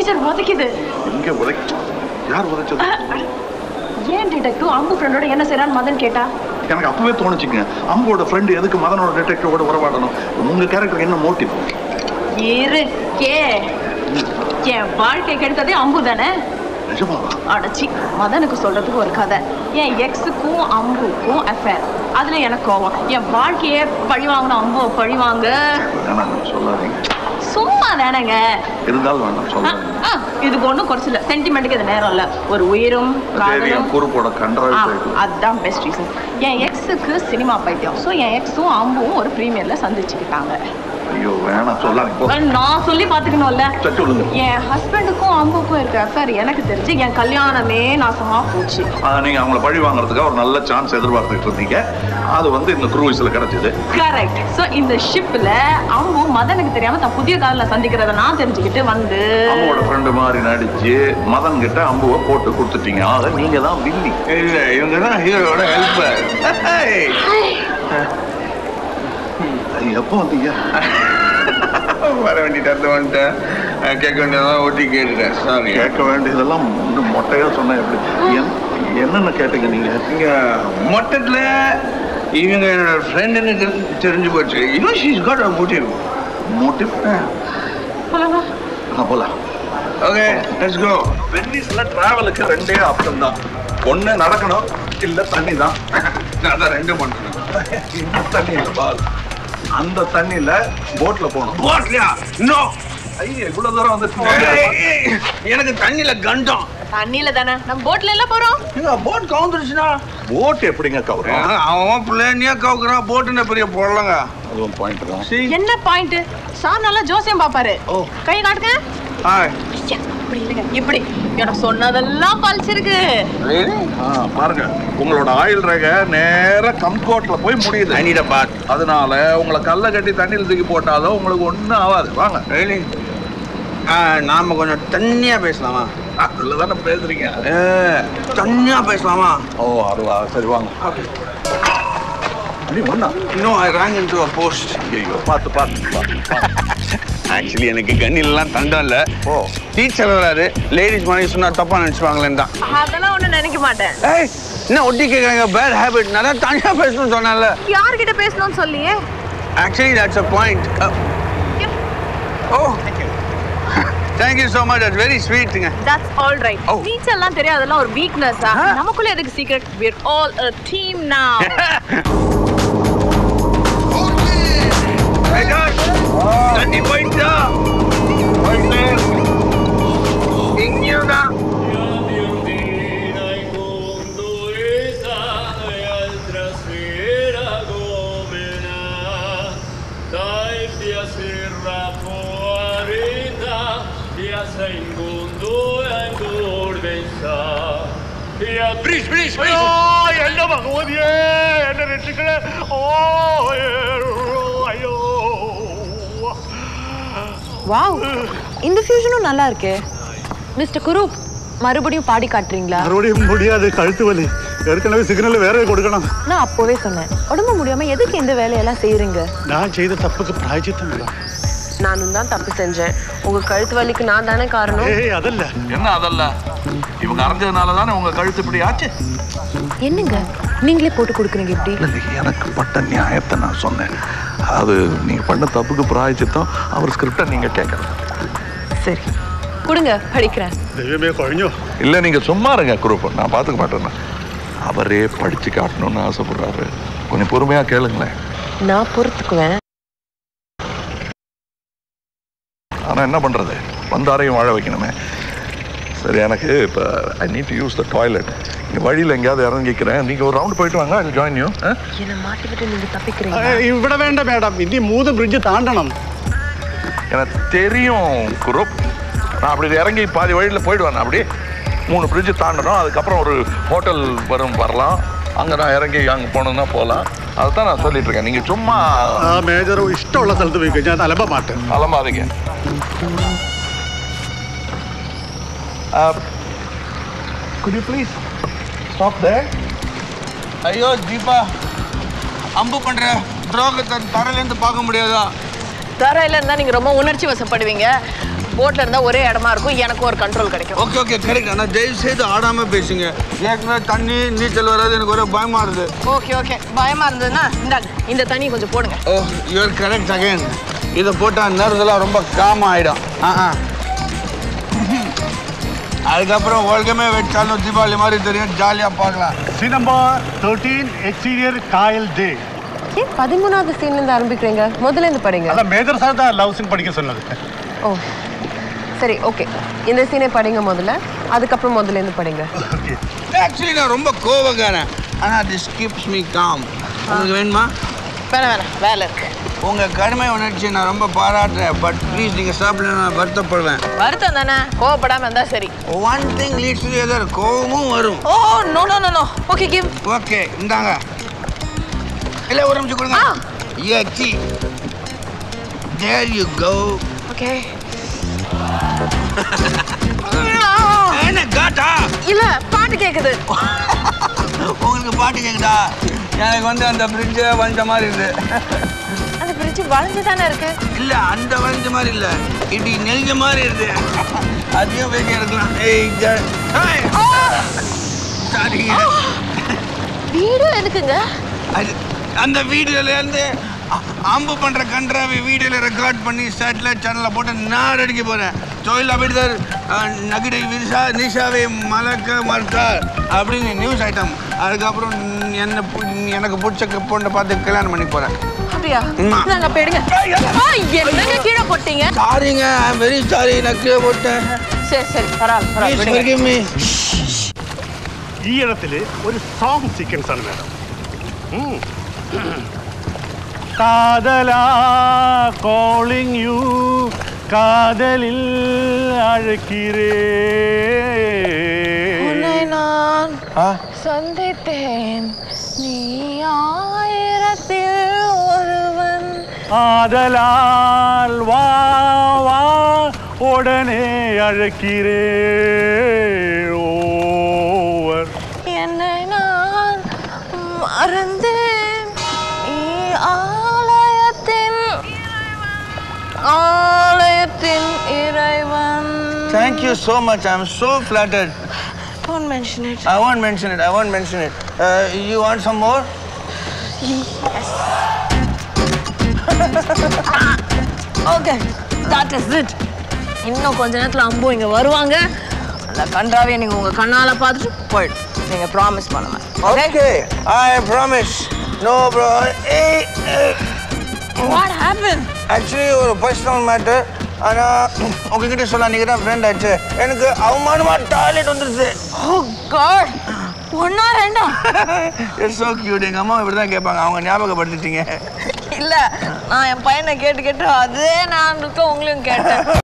Teacher உதைக்குது. எங்க உதைச்சு? யார் உதைச்சது? ஏன் டிடெக்டிவ் அம்பு ஃப்ரெண்டோட என்ன செய்யறான்னு மதன் கேட்டா? எனக்கு அப்பவே தோணுச்சுங்க, அம்போட ஃப்ரெண்டு எதுக்கு மதனோட டிடெக்டிவோட உறவாடணும்? உங்க கேரக்டருக்கு என்ன மோட்டிவ் இருக்கே? என் வாழ்க்கை கெடுத்ததே அம்பு தானே. அடச்சி, மதனுக்கு சொல்றதுக்கு ஒரு கதை. என் எக்ஸுக்கும் அம்புக்கும் அஃபேர். அதுல எனக்கு கோவம். என் வாழ்க்கையே பழி வாங்கணும், அம்பு பழி வாங்க. சொல்லாதீங்க. சும்மா தானங்க. இருந்தாலும் வேண்டாம் சொல்லாதீங்க. இதுக்கு ஒன்றும் குறைச்சல. சென்டிமெண்ட்டுக்கு இது நேரம் இல்ல. ஒரு உயிரும் குறுப்போட கண்டராவி. அதுதான் பெஸ்ட் ரீசன். என் எக்ஸுக்கு சினிமா பைத்தியம். ஸோ என் எக்ஸும் அம்பும் ஒரு ப்ரீமியர்ல சந்திச்சுக்கிட்டாங்க. ஐயோ வேணாம் சொல்லாதீங்க. நான் சொல்லி பாத்துக்கணும்ல. சொல்லுங்க. என் ஹஸ்பண்டுக்கும் அம்புக்கும் இருக்க அஃபேர் எனக்கு தெரிஞ்சு என் கல்யாணமே நாசமா போச்சு. நீங்க அவங்கள பழி வாங்குறதுக்கு ஒரு நல்ல சான்ஸ் எதிர்பார்த்துட்டு இருந்தீங்க. அது வந்து இந்த க்ரூஸ்ல கிடைச்சது. கரெக்ட். சோ இந்த ஷிப்ல அம்பு மதனுக்கு தெரியாம தான் புதிய காதல சந்திக்கிறத நான் தெரிஞ்சுக்கிட்டு வந்து அம்போட ஃப்ரெண்டு மாதிரி நடிச்சு மதன் கிட்ட அம்புவை போட்டு கொடுத்துட்டீங்க. ஆக நீங்க தான் வில்லி. இல்ல இவங்க தான் ஹீரோட ஹெல்ப்பர். எப்போ வந்தீங்க? வர வேண்டிட்டு வந்துட்டேன். கேட்க வேண்டியதெல்லாம் ஒட்டி கேட்டுட்டேன். சாரி. கேட்க வேண்டியதெல்லாம் மொட்டையா சொன்னேன். எப்படி என்னென்ன கேட்டீங்க நீங்க? இங்க மொட்டத்துல இவங்க என்னோட ஃப்ரெண்டுன்னு தெரிஞ்சு போச்சு. இன்னும் she's got a motive. Motive? போலாம். Okay let's go. வெனிஸ்ல டிராவலுக்கு ரெண்டே ஆப்ஷன் தான். ஒண்ணு நடக்கணும், இல்ல தண்ணி தான். நான் தான் ரெண்டு பண்ணணும். இந்த தண்ணி இல்ல பால். அந்த தண்ணியில போட்ல போகணும். போட்லயா? நோ. ஐயா இவ்வளவு தூரம் வந்து எனக்கு தண்ணியில கண்டம். தண்ணியில தானே நம்ம போட்ல எல்லாம் போறோம். போட் கவுந்துருச்சுன்னா போட் எப்படிங்க கவுரும்? அவன் பிள்ளைனியா கவுக்குறான். போட்டுன்னு பெரிய போடலங்க. அது ஒரு பாயிண்ட் தான். என்ன பாயிண்ட்? சார் நல்லா ஜோசியம் பாப்பாரு. கை காட்டுங்க. அப்படி இல்லைங்க, இப்படி. எனக்கு சொன்னதெல்லாம் பழிச்சிருக்கு. பாருங்க, உங்களோட ஆயில் ரேகை நேரா கம்கோட்ல போய் முடியுது. அனிட பாட். அதனால உங்களை கல்ல கட்டி தண்ணியில் தூக்கி போட்டாலும் உங்களுக்கு ஒன்றும் ஆகாது. வாங்க. நாம கொஞ்சம் தண்ணியா பேசலாமா? அதுல தானே பேசுறீங்க. தண்ணியா பேசலாமா? ஓ அதுவா, சரி வாங்க. இன்னும் I ran into a post. ஐயோ பார்த்து. ஆக்சுவலி எனக்கு கண்ணிலாம் தண்டம் இல்லை. டீச்சர் வராது. லேடிஸ் மாதிரி சொன்னா தப்பா நினைச்சுவாங்களேன்னு தான். அதெல்லாம் ஒன்றும் நினைக்க மாட்டேன். என்ன ஒட்டி கேட்குறாங்க? Bad habit. நான் தான் தனியாக பேசணும்னு சொன்னேன்ல. யார்கிட்ட பேசணும்னு சொல்லியே? Actually that's a point. Oh thank you so much. That's very sweet. That's all right. நீச்சல்லாம் தெரியாதெல்லாம் ஒரு வீக்னஸா? நமக்குள்ள எதுக்கு secret? We're all a team now. My God. தண்ணி போயிட்டா? இங்கேடா. Please. என்ன பகவதியே, என்ன ரெட்டுக்களே. ஐயோ. வாவ், இந்த ஃபியூஷனும் நல்லா இருக்கு. மிஸ்டர் குரூப், மறுபடியும் பாடி காட்டுறீங்களா? மறுபடியும் முடியாது, கழுத்து வலி. ஏற்கனவே சிக்னல் வேற கொடுக்கணும். நான் அப்போவே சொன்னேன், உடம்பு முடியாம எதுக்கு இந்த வேலையெல்லாம் செய்யறீங்க? நான் செய்த தப்புக்கு பிராயச்சித்தம் இல்லை. நானும் தான் தப்பு செஞ்சேன். உங்க கழுத்து வலிக்கு நான் தானே காரணம். அதல்ல. என்ன அதல்ல? இவங்க அரைஞ்சதுனால தானே உங்க கழுத்து இப்படி ஆச்சு. என்னங்க நீங்களே போட்டு கொடுக்குறீங்க இப்படி? எனக்கு பட்ட நியாயத்தை நான் சொன்னேன். அது நீங்க பண்ண தப்புக்கு பிராயச்சித்தம். அவர் ஸ்கிரிப்டை நீங்க கேட்கல. சரி கொடுங்க, படிக்கிறேன். தெய்வமே குழஞ்சோ. இல்ல நீங்க சும்மா இருங்க குரூப், நான் பாத்துக்க மாட்டேன். அவரே படிச்சு காட்டணும்னு ஆசைப்படுறாரு. கொஞ்சம் பொறுமையா கேளுங்களேன். நான் பொறுத்துக்குவேன். ஆனா என்ன பண்றது, வந்தாரையும் வாழ வைக்கணுமே. சரி, எனக்கு இப்போ I need to use the toilet. இங்கே வழியில் எங்கேயாவது இறங்கிக்கிறேன். நீங்கள் ஒரு ரவுண்ட் போயிட்டு வாங்க. I join you. என்ன மாட்டிக்கிட்டு நீங்கள் தப்பிக்கிறீங்க? ഇവിടെ വേണ്ട மேடம், இனி 3 பிரிட்ஜ் தாண்டணும். எனக்கு தெரியும் குரூப். நான் அப்படி இறங்கி பாதி வழியில் போயிடுவேன். அப்படி 3 பிரிட்ஜ் தாண்டணும். அதுக்கப்புறம் ஒரு ஹோட்டல் வரலாம். அங்கே நான் இறங்கி அங்கே போகணுன்னா போகலாம். அதுதான் நான் சொல்லிட்டு இருக்கேன். நீங்கள் சும்மா மேஜர் இஷ்டமுள்ள സ്ഥലത്ത് போய் ഞാൻ അലമ്പ മാட்டேன். அலம்பாதீங்க. Could you please stop there? ஐயோ தீபா, அம்பு பண்ற துரோகத்தை தரையிலேருந்து பார்க்க முடியாதா? தரையில இருந்தா நீங்க ரொம்ப உணர்ச்சி வசப்படுவீங்க. போட்ல இருந்தா ஒரே இடமா இருக்கும், எனக்கு ஒரு கண்ட்ரோல் கிடைக்கும். Okay okay correct. ஆனால் தயவு செய்து ஆடாம பேசுங்க. ஏற்கனவே தண்ணி நீச்சல் வராது, எனக்கு ஒரே பயமா இருக்கு. ஓகே ஓகே பயமா இருந்ததுன்னா இந்த தண்ணி கொஞ்சம் போடுங்க. Oh you're correct again. இதை போட்டால் நர்வ்ஸ் எல்லாம் ரொம்ப காம் ஆகிடும். அதுக்கப்புறம் உலகமே வச்சாலும் தீபாவளி மாதிரி தெரியும், ஜாலியாக பார்க்கலாம். சீன் நம்பர் 13 எக்ஸ்டீரியர் காயல் டே. ஏன் 13வது சீன்ல இருந்து ஆரம்பிக்கிறீங்க? முதல்ல இருந்து படிங்க. அதான் மேஜர் சார் தான் லவ் சீன் படிக்க சொன்னது. ஓ சரி ஓகே, இந்த சீனை படிங்க முதல்ல, அதுக்கப்புறம் முதல்ல இருந்து படிங்க. ஆக்சுவலி நான் ரொம்ப கோவக்காரன், ஆனால் திஸ் கீப்ஸ் மீ காம். உங்களுக்கு வேணுமா? வேணாம் வேலை இருக்கு. உங்கள் கடுமை உணர்ச்சி நான் ரொம்ப பாராட்டுறேன். பட் ப்ளீஸ் நீங்கள் சாப்பிட நான் வருத்தப்படுவேன். வருத்தம் தானே, கோவப்படாம இருந்தா சரி. One thing leads to the other. கோவமும் வரும். Oh no no no no. Okay give. Okay இந்தாங்க. இல்லை ஒரு நிமிஷம் கொடுங்க. யச்சி. There you go. ஓகே. என்ன காட்டா? இல்ல பாட்டு கேக்குது. உங்களுக்கு பாட்டு கேக்குதா? எனக்கு வந்து அந்த பிரிட்ஜ் வளைஞ்ச மாதிரி இருக்கு. அந்த பிரிட்ஜ் வளைஞ்சு தானே இருக்கு. இல்ல அந்த வளைஞ்ச மாதிரி இல்ல, இப்படி நெளிஞ்ச மாதிரி இருக்கு. அதையும் பேசி எடுக்கலாம். சாரி. வீடியோ எதுக்குங்க? அந்த வீடியோல இருந்து அம்பு பண்ற கன்றாவை வீடியோல ரெக்கார்ட் பண்ணி சேட்டலைட் சேனல்ல போட்டு நான் அடிக்க போறேன். தொழில் அப்படிதான் நகிடை விரிசா நிஷாவை மலக்க மறுத்தார் அப்படின்னு நியூஸ் ஐட்டம். அதுக்கப்புறம் எனக்கு பிடிச்ச பொண்ணை பார்த்து கல்யாணம் பண்ணி போறேன். அப்படியா? நாங்க போயிடுங்க. என்னங்க கீழே போட்டீங்க? சாரிங்க, ஐ அம் வெரி சாரி. நான் கீழே போட்டேன். சரி சரி பரவாயில்ல. ഈ ഇടത്തിൽ ഒരു സോങ് സീക്വൻസ് ആണ് മാഡം. കാതലാ കോളിംഗ് യു കാതലിൽ അഴக்கிறே உன்னை நான் சந்தித்தேன், நீ ஆயிரத்தில் ஒருவன். ஆதலால் வா வா உடனே அழைக்கிறே ஓவர். என்னை நான் மறந்தேன், நீ ஆலயத்தின் இறைவன். Thank you so much. I'm so flattered. Don't mention it. I won't mention it. I won't mention it. You want some more? Yes. Okay, that is it. இன்னும் கொஞ்ச நேரத்துல அம்பு இங்க வருவாங்க. அந்த கன்றாவை நீங்க உங்க கண்ணால பார்த்துட்டு போயிடு. நீங்க ப்ராமிஸ் பண்ணுங்க. Okay, I promise. No bro. What happened? Actually ஒரு பர்சனல் மேட்டர். ஆனா உங்ககிட்ட சொல்ல நீங்க தான் ஃப்ரெண்ட் ஆச்சு. எனக்கு அவமானமா டாய்லெட் வந்துருச்சு. Oh God. ஒண்ணா ரெண்டா? It's so cute. எங்க அம்மா இப்படி தான் கேட்பாங்க. அவங்க ஞாபகப்படுத்திட்டீங்க. இல்ல, நான் என் பையனை கேட்டு அதே நான் உங்களையும் கேட்டேன்.